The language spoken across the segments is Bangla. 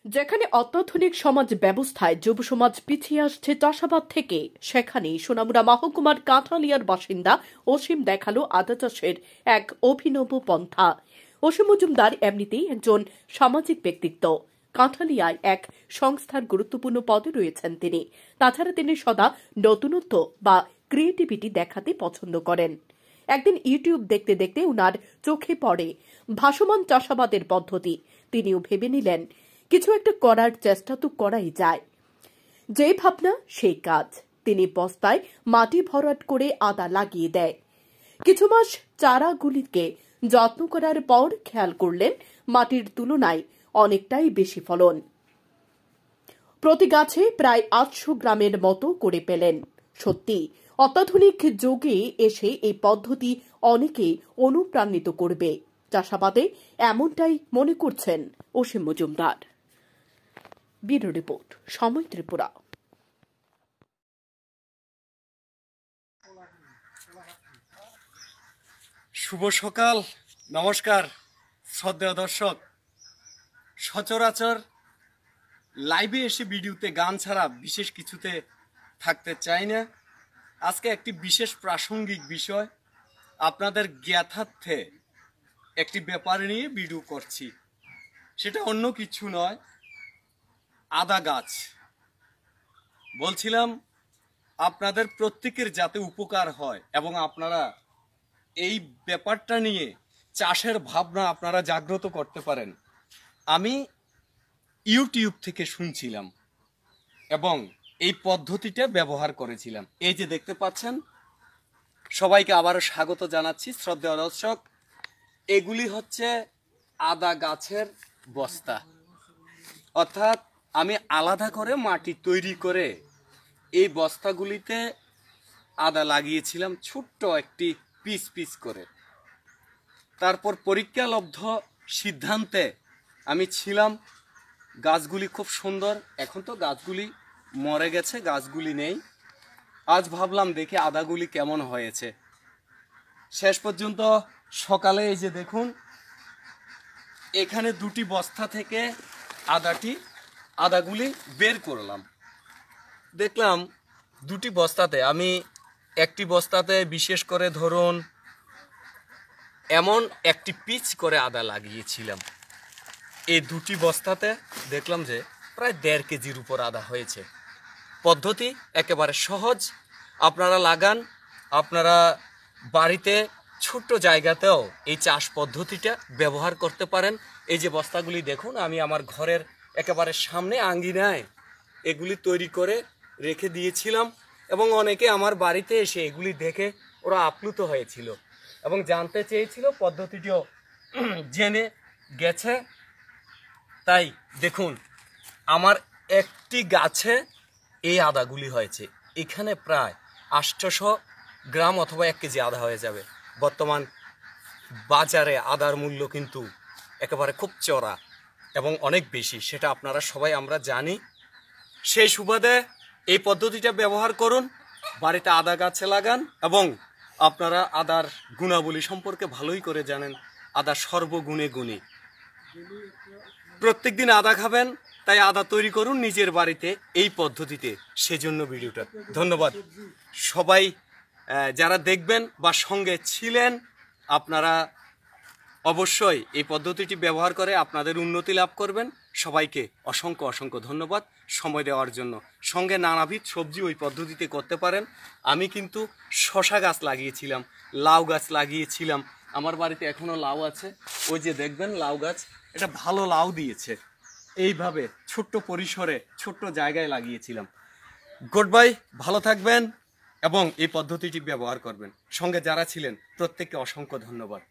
যেখানে অত্যাধুনিক সমাজ ব্যবস্থায় যুব সমাজ পিছিয়ে আসছে চাষাবাদ থেকে, সেখানেই সোনামুড়া মহকুমার কাঁঠালিয়ার বাসিন্দা অসীম দেখালো আদা চাষের এক অভিনব পন্থা। অসীম মজুমদার এমনিতেই একজন সামাজিক ব্যক্তিত্ব। কাঁঠালিয়ায় এক সংস্থার গুরুত্বপূর্ণ পদে রয়েছেন তিনি। তাছাড়া তিনি সদা নতুনত্ব বা ক্রিয়েটিভিটি দেখাতে পছন্দ করেন। একদিন ইউটিউব দেখতে দেখতে উনার চোখে পড়ে ভাসমান চাষাবাদের পদ্ধতি। তিনিও ভেবে নিলেন কিছু একটা করার চেষ্টা তো করাই যায়। যে ভাবনা সেই কাজ। তিনি বস্তায় মাটি ভরাট করে আদা লাগিয়ে দেয়। কিছু মাস চারাগুলিকে যত্ন করার পর খেয়াল করলেন মাটির তুলনায় অনেকটাই বেশি ফলন। প্রতি গাছে প্রায় 800 গ্রামের মতো করে পেলেন। সত্যি অত্যাধুনিক যুগে এসে এই পদ্ধতি অনেকে অনুপ্রাণিত করবে। চাষাবাদে এমনটাই মনে করছেন অসীম মজুমদার। ব্যুরো রিপোর্ট, সময় ত্রিপুরা। শুভ সকাল, নমস্কার শ্রদ্ধেয় দর্শক। সচরাচর লাইভে এসে ভিডিওতে গান ছাড়া বিশেষ কিছুতে থাকতে চাই না। আজকে একটি বিশেষ প্রাসঙ্গিক বিষয় আপনাদের জ্ঞাতার্থে একটি ব্যাপার নিয়ে ভিডিও করছি। সেটা অন্য কিছু নয়, আদা গাছ। বলছিলাম আপনাদের প্রত্যেকের যাতে উপকার হয় এবং আপনারা এই ব্যাপারটা নিয়ে চাষের ভাবনা আপনারা জাগ্রত করতে পারেন। আমি ইউটিউব থেকে শুনছিলাম এবং এই পদ্ধতিটা ব্যবহার করেছিলাম। এই যে দেখতে পাচ্ছেন, সবাইকে আবারও স্বাগত জানাচ্ছি শ্রদ্ধেয় দর্শক। এগুলি হচ্ছে আদা গাছের বস্তা, অর্থাৎ আমি আলাদা করে মাটি তৈরি করে এই বস্তাগুলিতে আদা লাগিয়েছিলাম ছোট্ট একটি পিস পিস করে। তারপর পরীক্ষালব্ধ সিদ্ধান্তে আমি ছিলাম গাছগুলি খুব সুন্দর। এখন তো গাছগুলি মরে গেছে, গাছগুলি নেই। আজ ভাবলাম দেখি আদাগুলি কেমন হয়েছে। শেষ পর্যন্ত সকালে এই যে দেখুন, এখানে দুটি বস্তা থেকে আদাগুলি বের করলাম। দেখলাম দুটি বস্তাতে, আমি একটি বস্তাতে বিশেষ করে ধরুন এমন একটি পিচ করে আদা লাগিয়েছিলাম। এই দুটি বস্তাতে দেখলাম যে প্রায় 1.5 কেজির উপর আদা হয়েছে। পদ্ধতি একেবারে সহজ, আপনারা লাগান। আপনারা বাড়িতে ছোট্ট জায়গাতেও এই চাষ পদ্ধতিটা ব্যবহার করতে পারেন। এই যে বস্তাগুলি দেখুন, আমি আমার ঘরের একেবারে সামনে আঙ্গিনায় এগুলি তৈরি করে রেখে দিয়েছিলাম এবং অনেকে আমার বাড়িতে এসে এগুলি দেখে ওরা আপ্লুত হয়েছিল এবং জানতে চেয়েছিল, পদ্ধতিটিও জেনে গেছে। তাই দেখুন, আমার একটি গাছে এই আদাগুলি হয়েছে। এখানে প্রায় 800 গ্রাম অথবা 1 কেজি আদা হয়ে যাবে। বর্তমান বাজারে আদার মূল্য কিন্তু একেবারে খুব চড়া এবং অনেক বেশি, সেটা আপনারা সবাই আমরা জানি। সেই সুবাদে এই পদ্ধতিটা ব্যবহার করুন, বাড়িতে আদা গাছে লাগান এবং আপনারা আদার গুণাবলী সম্পর্কে ভালোই করে জানেন। আদা সর্বগুণে গুণী। প্রত্যেকদিন আদা খাবেন, তাই আদা তৈরি করুন নিজের বাড়িতে এই পদ্ধতিতে। সেজন্য ভিডিওটা ধন্যবাদ। সবাই যারা দেখবেন বা সঙ্গে ছিলেন, আপনারা অবশ্যই এই পদ্ধতিটি ব্যবহার করে আপনাদের উন্নতি লাভ করবেন। সবাইকে অসংখ্য অসংখ্য ধন্যবাদ সময় দেওয়ার জন্য। সঙ্গে নানাবিধ সবজি ওই পদ্ধতিতে করতে পারেন। আমি কিন্তু শশা গাছ লাগিয়েছিলাম, লাউ গাছ লাগিয়েছিলাম। আমার বাড়িতে এখনও লাউ আছে। ওই যে দেখবেন লাউ গাছ, এটা ভালো লাউ দিয়েছে। এইভাবে ছোট্ট পরিসরে ছোট্ট জায়গায় লাগিয়েছিলাম। গুড বাই, ভালো থাকবেন এবং এই পদ্ধতিটি ব্যবহার করবেন। সঙ্গে যারা ছিলেন প্রত্যেককে অসংখ্য ধন্যবাদ।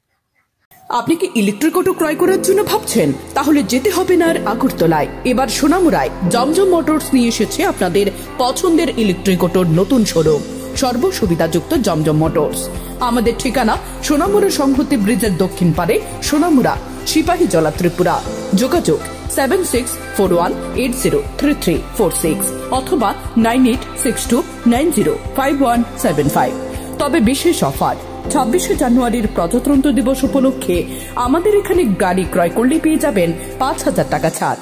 আপনি কি ইলেকট্রিক অটো ক্রয় করার জন্য ভাবছেন? তাহলে যেতে হবে না আর আগরতলায়। এবার সোনামুড়ায় জমজম মোটরস নিয়ে এসেছে আপনাদের পছন্দের ইলেকট্রিক অটোর নতুন শোরুম, সর্বসুবিধাযুক্ত জমজম মোটরস। আমাদের ঠিকানা সোনামুড়া সংহতি ব্রিজের দক্ষিণ পারে, সোনামুড়া, সিপাহীজলা, ত্রিপুরা। যোগাযোগ 7641803346 অথবা 9862905175। তবে বিশেষ অফার, 26শে জানুয়ারির প্রজাতন্ত্র দিবস উপলক্ষে আমাদের এখানে গাড়ি ক্রয় করলে পেয়ে যাবেন 5000 টাকা ছাড়।